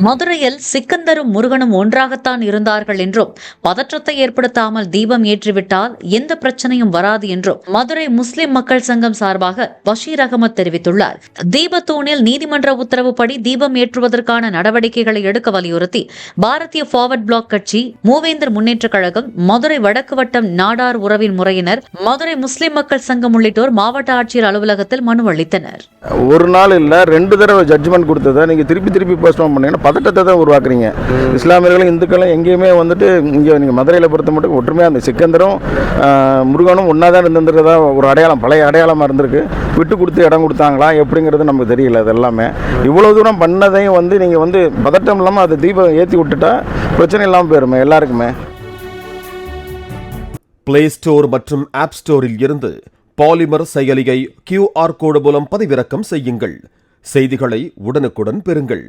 மதுரையில் சிக்கந்தரும் முருகனும் ஒன்றாகத்தான் இருந்தார்கள் என்றும் பதற்றத்தை ஏற்படுத்தாமல் தீபம் ஏற்றிவிட்டால் எந்த பிரச்சனையும் வராது என்றும் மதுரை முஸ்லிம் மக்கள் சங்கம் சார்பாக பஷீர் அகமது தெரிவித்துள்ளார். தீபத்தூணில் நீதிமன்ற உத்தரவுப்படி தீபம் ஏற்றுவதற்கான நடவடிக்கைகளை எடுக்க வலியுறுத்தி பாரதிய ஃபார்வர்ட் பிளாக் கட்சி, மூவேந்தர் முன்னேற்ற கழகம், மதுரை வடக்கு வட்டம் நாடார் உறவின் முறையினர், மதுரை முஸ்லிம் மக்கள் சங்கம் உள்ளிட்டோர் மாவட்ட ஆட்சியர் அலுவலகத்தில் மனு அளித்தனர். ஒரு நாள் இல்ல 2 தடவை ஜட்ஜ்மெண்ட் கொடுத்ததை நீங்க திருப்பி போஸ்ட்போன் பண்ணீங்கன்னா பதட்டத்தை தான் உருவாக்குறீங்க. இஸ்லாமியர்களும் இந்துக்களும் எங்கேயுமே வந்துட்டு இங்கே நீங்கள் மதுரையில் பொறுத்த மட்டும் ஒற்றுமையாக அந்த சிக்கந்தரும் முருகனும் ஒன்றா தான் இருந்திருக்கிறதா ஒரு அடையாளம், பழைய அடையாளமாக இருந்திருக்கு. விட்டு கொடுத்து இடம் கொடுத்தாங்களா எப்படிங்கிறது நமக்கு தெரியல. அது எல்லாமே இவ்வளோ தூரம் பண்ணதையும் நீங்கள் பதட்டம் இல்லாமல் அதை தீபம் ஏற்றி விட்டுட்டா பிரச்சனை இல்லாமல் போயிருமே எல்லாருக்குமே. பிளே ஸ்டோர் மற்றும் ஆப் ஸ்டோரில் இருந்து பாலிமர் செயலியை QR கோடு மூலம் பதிவிறக்கம் செய்யுங்கள். செய்திகளை உடனுக்குடன் பெறுங்கள்.